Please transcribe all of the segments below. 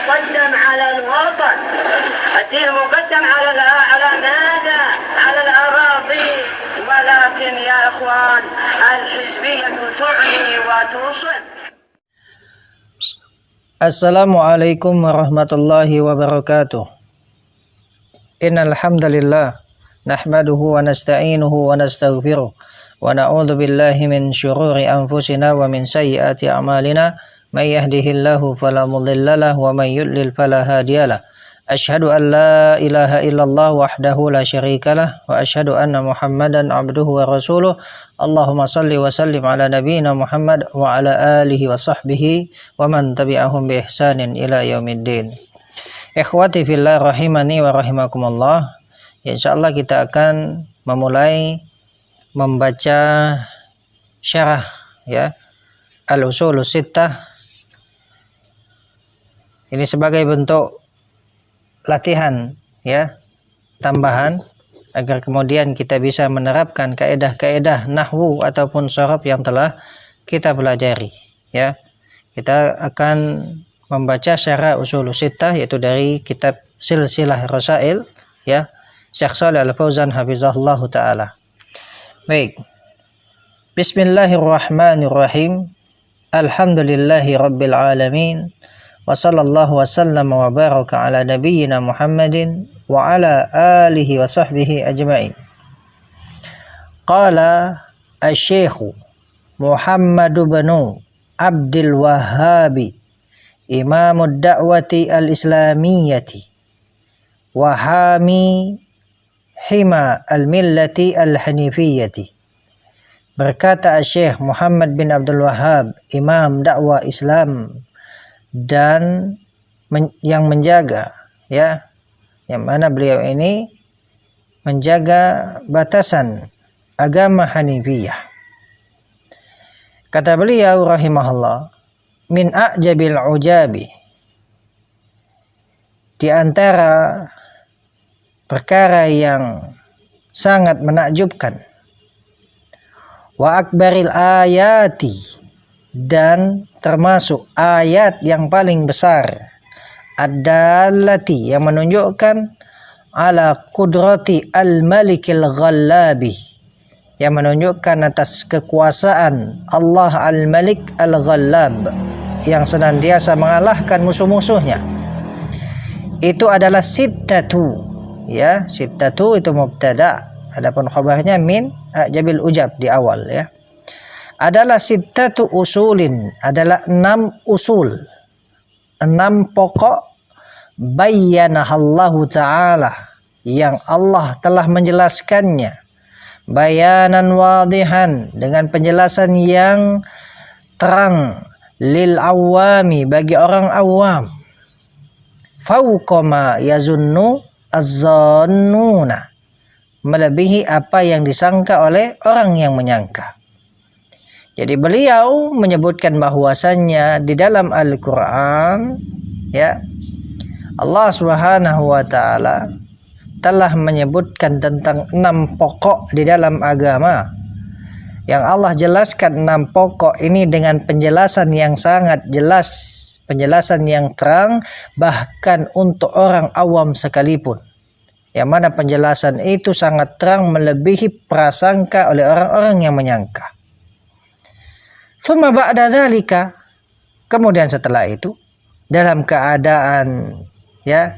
مقدم على الوطن، الدين مقدم على ماذا؟ على الأراضي. ولكن يا إخوان الحزبية تعني وتوصل. Assalamualaikum warahmatullahi wabarakatuh. Innal hamdalillah nahmaduhu wa nasta'inuhu wa nastaghfiruh wa na'udzu billahi min syururi anfusina wa min sayyiati a'malina may yahdihillahu fala mudhillalah wa may yudlil fala hadiyalah. Asyhadu an la ilaha illallah wahdahu la syarikalah wa asyhadu anna Muhammadan abduhu wa rasuluh. Allahumma salli wa sallim ala nabiyyina Muhammad wa ala alihi wa sahbihi wa man tabi'ahum bi ihsanin ila yaumiddin. Ikhwati fillah rahimani wa rahimakumullah. Insyaallah kita akan memulai membaca syarah ya Al-Ushulus Sittah. Ini sebagai bentuk latihan ya, tambahan agar kemudian kita bisa menerapkan kaedah-kaedah nahwu ataupun sharaf yang telah kita pelajari ya. Kita akan membaca syarah Ushulus Sittah yaitu dari kitab Silsilah Rasail ya, Syekh Shalih Al-Fauzan hafizahullahu taala. Baik. Bismillahirrahmanirrahim. Alhamdulillahi rabbil alamin. Wa sallallahu wa sallam wa baraka ala nabiyyina Muhammadin wa ala alihi wa sahbihi ajma'in. Qala asy-syekh Muhammad bin Abdul Wahhab imamud da'wati al-islamiyyati wa hami hima al-millati al-hanifiyyati. Berkata asy-syekh Muhammad bin Abdul Wahhab, imam dakwah Islam dan yang menjaga ya, yang mana beliau ini menjaga batasan agama Hanifiyah. Kata beliau rahimahullah, min a'jabil ujabi, di antara perkara yang sangat menakjubkan, wa akbaril ayati, dan termasuk ayat yang paling besar, ad-dallati, yang menunjukkan ala qudrati al-malikil ghallabi, yang menunjukkan atas kekuasaan Allah al-Malik al-Ghallab yang senantiasa mengalahkan musuh-musuhnya. Itu adalah sittatu ya, sittatu itu mubtada, adapun khabarnya min ajabil ujab di awal ya. Adalah sittatu usulin, adalah 6 usul, 6 pokok, bayyanahallahu ta'ala, yang Allah telah menjelaskannya, bayanan wadihan, dengan penjelasan yang terang, lil awami, bagi orang awam, fauqa ma yazunnu az-zannuna, melebihi apa yang disangka oleh orang yang menyangka. Jadi beliau menyebutkan bahwasannya di dalam Al-Quran ya, Allah Subhanahu wa ta'ala telah menyebutkan tentang 6 pokok di dalam agama, yang Allah jelaskan 6 pokok ini dengan penjelasan yang sangat jelas, penjelasan yang terang, bahkan untuk orang awam sekalipun, yang mana penjelasan itu sangat terang melebihi prasangka oleh orang-orang yang menyangka. Tsumma ba'da dzalika, kemudian setelah itu, dalam keadaan ya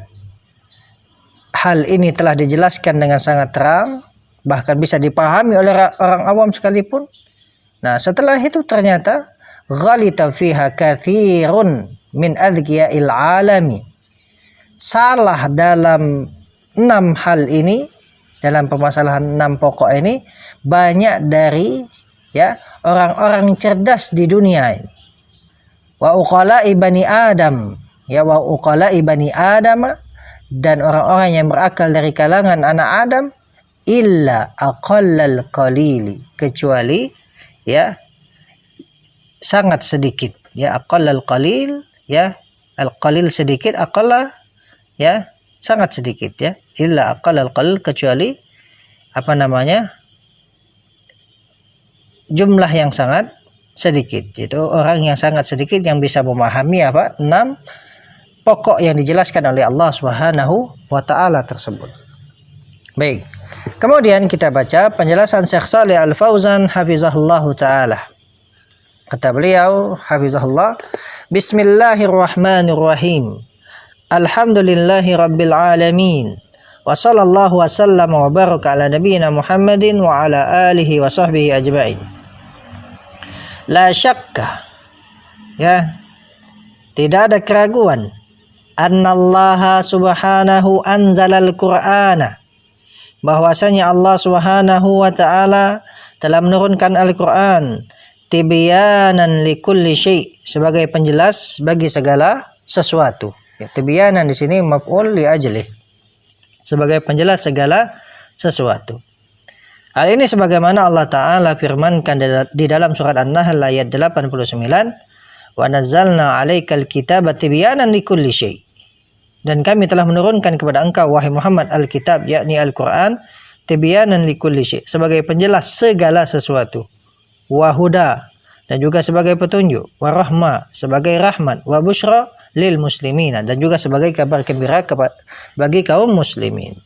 hal ini telah dijelaskan dengan sangat terang, bahkan bisa dipahami oleh orang awam sekalipun. Nah, setelah itu ternyata ghalita fiha katsirun min adhkiya'il alami, salah dalam 6 hal ini, dalam permasalahan 6 pokok ini, banyak dari ya orang-orang cerdas di dunia ini. Wa uqala'i bani Adam, ya, wa uqala'i bani Adam, dan orang-orang yang berakal dari kalangan anak Adam, illa aqallal qalili, kecuali ya sangat sedikit ya, aqallal qalil ya, al-qalil sedikit, aqalla ya sangat sedikit ya, illa aqallal qalil, kecuali apa namanya, jumlah yang sangat sedikit, itu orang yang sangat sedikit yang bisa memahami apa 6 pokok yang dijelaskan oleh Allah Subhanahu wa taala tersebut. Baik. Kemudian kita baca penjelasan Syekh Shalih Al Fauzan hafizahullahu taala. Kata beliau hafizahullah, Bismillahirrahmanirrahim. Alhamdulillahi rabbil alamin. Wa sallallahu wasallam wa baraka ala nabiyyina Muhammadin wa ala alihi wa sahbihi ajma'in. La syakka, ya, tidak ada keraguan, annallaha subhanahu anzalal qur'ana, bahwasanya Allah Subhanahu wa taala telah menurunkan Al-Qur'an tibyanan likulli syai', sebagai penjelas bagi segala sesuatu. Ya, tibyanan di sini maf'ul li ajli, sebagai penjelas segala sesuatu. Hal ini sebagaimana Allah taala firmankan di dalam surat An-Nahl ayat 89, wa nazzalna 'alaikal kitaba tibyanan likulli syai'. Dan kami telah menurunkan kepada engkau wahai Muhammad Alkitab, yakni Al-Quran, tibyanan likulli syai', sebagai penjelas segala sesuatu, wa huda, dan juga sebagai petunjuk, wa rahmah, sebagai rahmat, wa busyra lil muslimina, dan juga sebagai kabar gembira bagi kaum muslimin.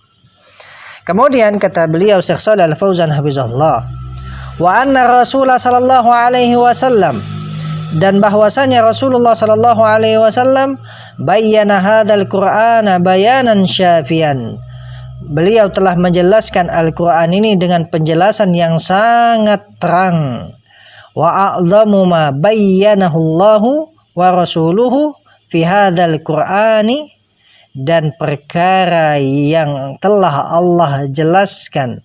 Kemudian kata beliau Syekh Shalih Al Fauzan hafizahullah, wa anna Rasulullah sallallahu alaihi wasallam, dan bahwasanya Rasulullah sallallahu alaihi wasallam bayyana hadzal Qur'ana bayanan syafian. Beliau telah menjelaskan Al-Qur'an ini dengan penjelasan yang sangat terang. Wa a'dhamu ma bayyanahu Allahu wa rasuluhu fi hadzal Qur'ani, dan perkara yang telah Allah jelaskan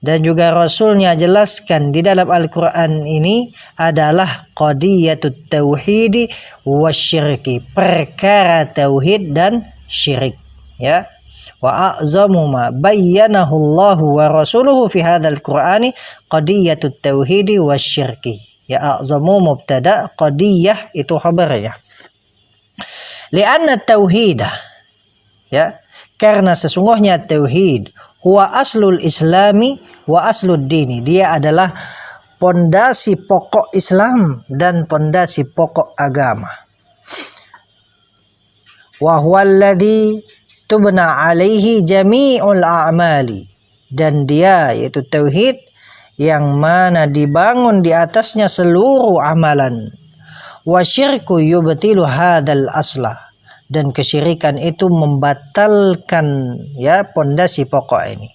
dan juga Rasulnya jelaskan di dalam Al-Quran ini adalah qadiyatut tauhidi wasyirki, perkara tauhid dan syirik, ya. Wa a'zamu ma bayyanahu Allahu wa rasuluhu fi hadzal Qur'ani qadiyatut tauhidi wasyirki. Ya, a'zamu mubtada, qadiyah itu khabarnya. Li'anna tauhidah, ya, karena sesungguhnya tauhid huwa aslul islami wa aslud dini, dia adalah pondasi pokok Islam dan pondasi pokok agama. Wa huwa alladhi tubna alaihi jami'ul a'mali, dan dia yaitu tauhid yang mana dibangun di atasnya seluruh amalan. Wa syirku yubtilu hadzal asla, dan kesyirikan itu membatalkan, ya, pondasi pokok ini.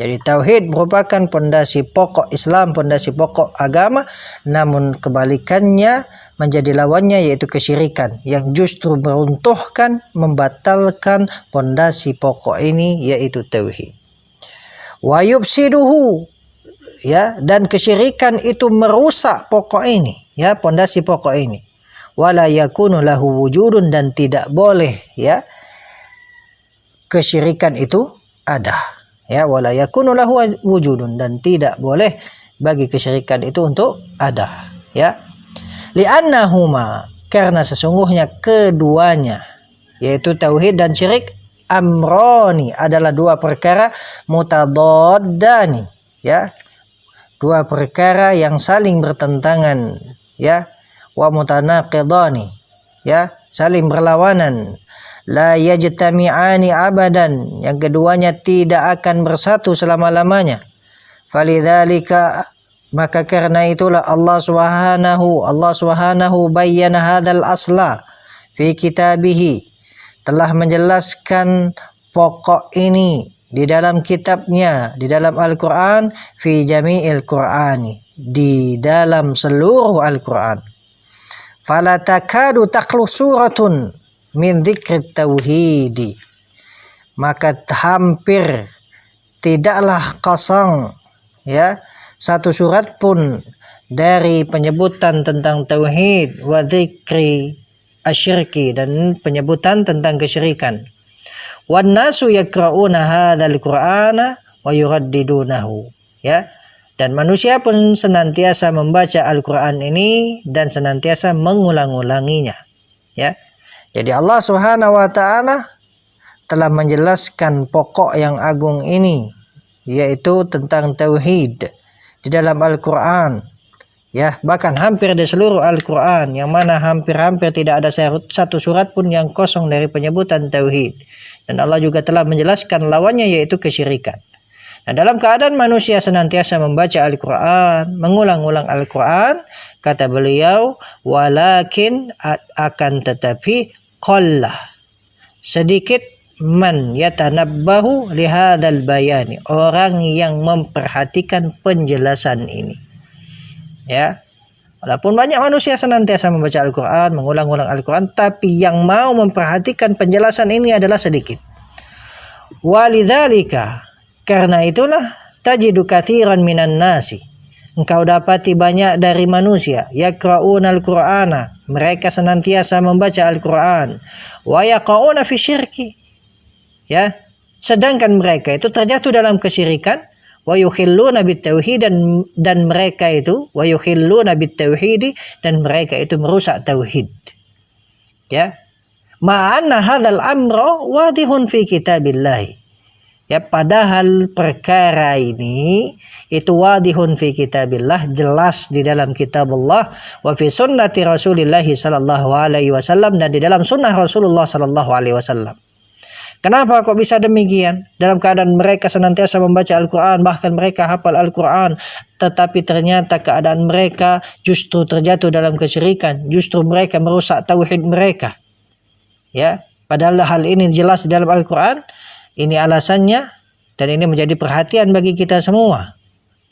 Jadi tauhid merupakan pondasi pokok Islam, pondasi pokok agama, namun kebalikannya menjadi lawannya yaitu kesyirikan yang justru meruntuhkan, membatalkan pondasi pokok ini yaitu tauhid. Wa yufsiduhu, ya, dan kesyirikan itu merusak pokok ini, ya, pondasi pokok ini. Wala yakunu lahu wujudun, dan tidak boleh, ya, kesyirikan itu ada. Ya, wala yakunu lahu wujudun, dan tidak boleh bagi kesyirikan itu untuk ada, ya. Li'annahuma, karena sesungguhnya keduanya yaitu tauhid dan syirik, amroni, adalah dua perkara mutadaddani, ya, dua perkara yang saling bertentangan, ya, wa mutanaqidani, ya, saling berlawanan. La yajtami'ani abadan, yang keduanya tidak akan bersatu selama-lamanya. Falidzalika, maka karena itulah Allah Subhanahu bayyana hadzal asla fi kitabihi, telah menjelaskan pokok ini di dalam kitabnya, di dalam Al-Qur'an, fi jami'il Qur'ani, di dalam seluruh Al-Qur'an. Fala takadu taqlu suratun min dzikrit tauhidi, maka hampir tidaklah kosong, ya, satu surat pun dari penyebutan tentang tauhid, wa dzikri asyirki, dan penyebutan tentang kesyirikan. Wan nasu yaqra'una hadzal qur'ana wa yuraddidunahu, ya, dan manusia pun senantiasa membaca Al-Qur'an ini dan senantiasa mengulang-ulanginya, ya. Jadi Allah Subhanahu wa taala telah menjelaskan pokok yang agung ini, yaitu tentang tauhid di dalam Al-Qur'an, Ya, bahkan hampir di seluruh Al-Quran, yang mana hampir-hampir tidak ada satu surat pun yang kosong dari penyebutan tauhid. Dan Allah juga telah menjelaskan lawannya, yaitu kesyirikan. Nah, dalam keadaan manusia senantiasa membaca Al-Quran, mengulang-ulang Al-Quran, kata beliau, walakin akan tetapi qalla, sedikit man yatanabbahu lihadzal bayani, orang yang memperhatikan penjelasan ini. Ya, walaupun banyak manusia senantiasa membaca Al-Quran, mengulang-ulang Al-Quran, tapi yang mau memperhatikan penjelasan ini adalah sedikit. Walidzalika, karena itulah tajidu katsiran minan nasi, engkau dapati banyak dari manusia, yaqra'una al-Qur'ana, mereka senantiasa membaca Al-Quran, wa yaqa'una fi syirki, ya, sedangkan mereka itu terjatuh dalam kesyirikan, wa yukhilluna bitauhid, dan mereka itu wa yukhilluna bitauhid, dan mereka itu merusak tauhid. Ya, ma'anna hadzal amra wadihun fi kitabillah. Ya, padahal perkara ini itu wadihun fi kitabillah, jelas di dalam kitab Allah, wa fi sunnati Rasulillah sallallahu alaihi wasallam, dan di dalam sunnah Rasulullah sallallahu alaihi wasallam. Kenapa kok bisa demikian? Dalam keadaan mereka senantiasa membaca Al-Quran, bahkan mereka hafal Al-Quran, tetapi ternyata keadaan mereka justru terjatuh dalam kesyirikan, justru mereka merusak tauhid mereka. Ya, padahal hal ini jelas di dalam Al-Quran. Ini alasannya, dan ini menjadi perhatian bagi kita semua,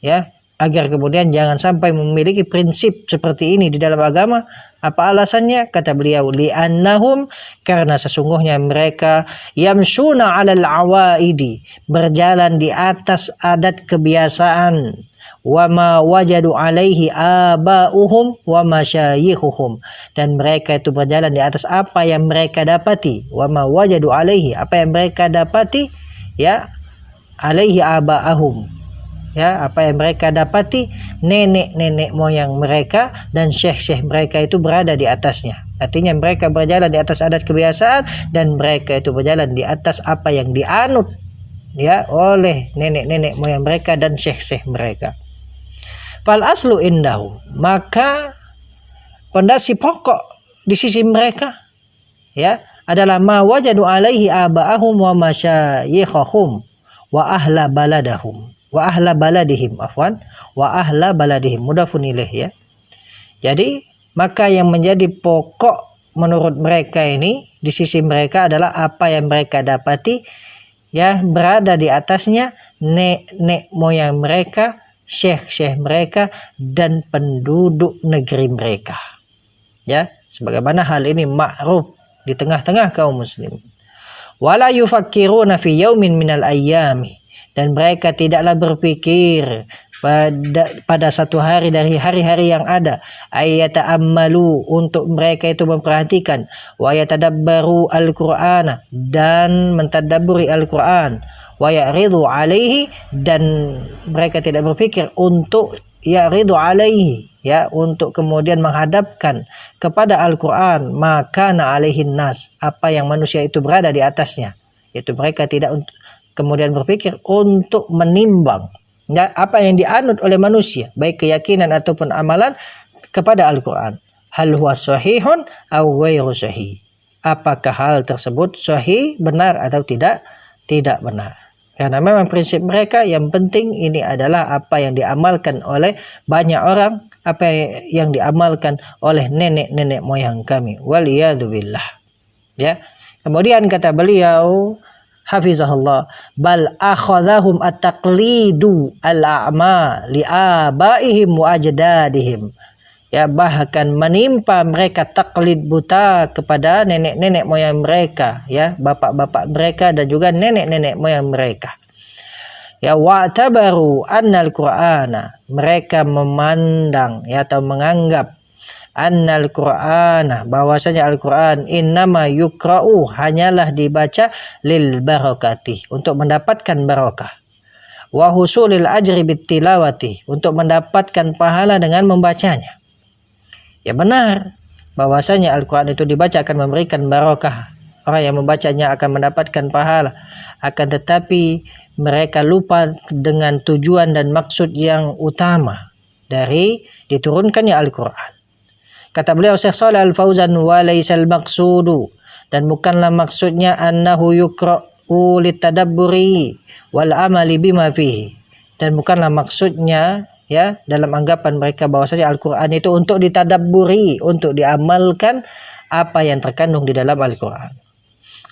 ya, agar kemudian jangan sampai memiliki prinsip seperti ini di dalam agama. Apa alasannya? Kata beliau, li'annahum, karena sesungguhnya mereka yamsuna 'alal awaidi, berjalan di atas adat kebiasaan, wa ma wajadu 'alaihi aba'uhum wa masyayikhuhum, dan mereka itu berjalan di atas apa yang mereka dapati, wa ma wajadu 'alaihi, apa yang mereka dapati, ya, 'alaihi aba'ahum, ya, apa yang mereka dapati nenek-nenek moyang mereka dan syekh-syekh mereka itu berada di atasnya. Artinya mereka berjalan di atas adat kebiasaan, dan mereka itu berjalan di atas apa yang dianut, ya, oleh nenek-nenek moyang mereka dan syekh-syekh mereka. Fal aslu indahu, maka pondasi pokok di sisi mereka, ya, adalah ma wajadu alaihi aba'ahum wa masyayikhahum wa ahla baladahum wa ahla baladihim, afwan, wa ahla baladihim, mudhafun ilaih, ya. Jadi maka yang menjadi pokok menurut mereka ini di sisi mereka adalah apa yang mereka dapati, ya, berada di atasnya nenek moyang mereka, syekh-syekh mereka, dan penduduk negeri mereka, ya, sebagaimana hal ini ma'ruf di tengah-tengah kaum muslimin. Wala yufakkiruna fi yaumin minal ayyami, dan mereka tidaklah berpikir pada satu hari dari hari-hari yang ada, ayata'ammalu, untuk mereka itu memperhatikan, wa yatadabbaru al-Qur'ana, dan mentadabburi Al-Quran, wa ya'ridu alaihi, dan mereka tidak berpikir untuk ya'ridu alaihi, ya, untuk kemudian menghadapkan kepada Al-Quran, maka na alaihin nas, apa yang manusia itu berada di atasnya. Itu mereka tidak kemudian berpikir untuk menimbang, ya, apa yang dianut oleh manusia, baik keyakinan ataupun amalan, kepada Al-Quran. Hal huwa sahihun aw ghairu sahih, apakah hal tersebut sahih, benar, atau tidak benar. Karena memang prinsip mereka yang penting ini adalah apa yang diamalkan oleh banyak orang, apa yang diamalkan oleh nenek-nenek moyang kami, waliyadzubillah, ya. Kemudian kata beliau hafizahullah, bal akhadhahum at-taqlidu al-a'ma li abaihim wa ajdadihim, ya, bahkan menimpa mereka taklid buta kepada nenek-nenek moyang mereka, ya, bapak-bapak mereka dan juga nenek-nenek moyang mereka. Ya, wa'tabaru annal Qur'ana, mereka memandang, ya, atau menganggap annal Qur'ana, bahwasanya Al-Quran, innama yukra'u, hanyalah dibaca lil barakati, untuk mendapatkan barakah, wa husulil ajri bittilawati, untuk mendapatkan pahala dengan membacanya. Ya, benar bahwasanya Al-Quran itu dibaca akan memberikan barakah, orang yang membacanya akan mendapatkan pahala, akan tetapi mereka lupa dengan tujuan dan maksud yang utama dari diturunkannya Al-Quran. Kata beliau Syekh Shalih Al-Fauzan, wa laisal maqsudu, dan bukanlah maksudnya annahu yukra'u litadabburi wal amali bima fihi, dan bukanlah maksudnya ya dalam anggapan mereka bahwasanya Al-Quran itu untuk ditadabburi, untuk diamalkan apa yang terkandung di dalam Al-Quran.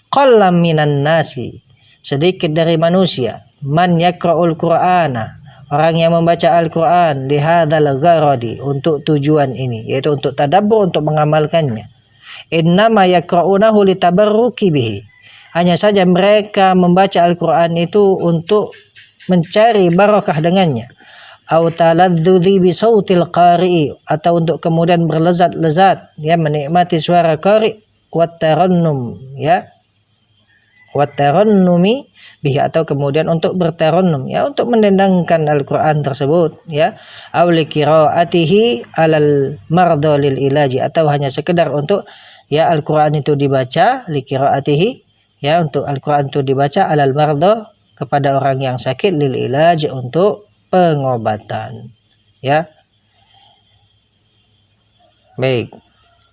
Qallam minan nasi, sedikit dari manusia, man yakra'ul Qur'ana, orang yang membaca Al-Quran lihadzal gharadi, untuk tujuan ini, yaitu untuk tadabbur, untuk mengamalkannya. Innama yakra'unahu litabarruki bihi, hanya saja mereka membaca Al-Quran itu untuk mencari barakah dengannya. Au taladzudzi bi sautil qari'i, atau untuk kemudian berlezat-lezat ya menikmati suara qari, wat tarannum ya, wat tarannumi bihi, atau kemudian untuk bertarannum ya, untuk mendendangkan Al-Quran tersebut ya. Au li qiraatihi alal mardha lil ilaji, atau hanya sekedar untuk ya Al-Quran itu dibaca li qiraatihi ya, untuk Al-Quran itu dibaca alal mardha, kepada orang yang sakit, lil ilaj, untuk pengobatan ya. Baik,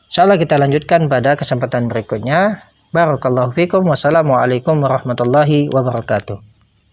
insyaallah kita lanjutkan pada kesempatan berikutnya. Barakallahu fikum. Wassalamualaikum warahmatullahi wabarakatuh.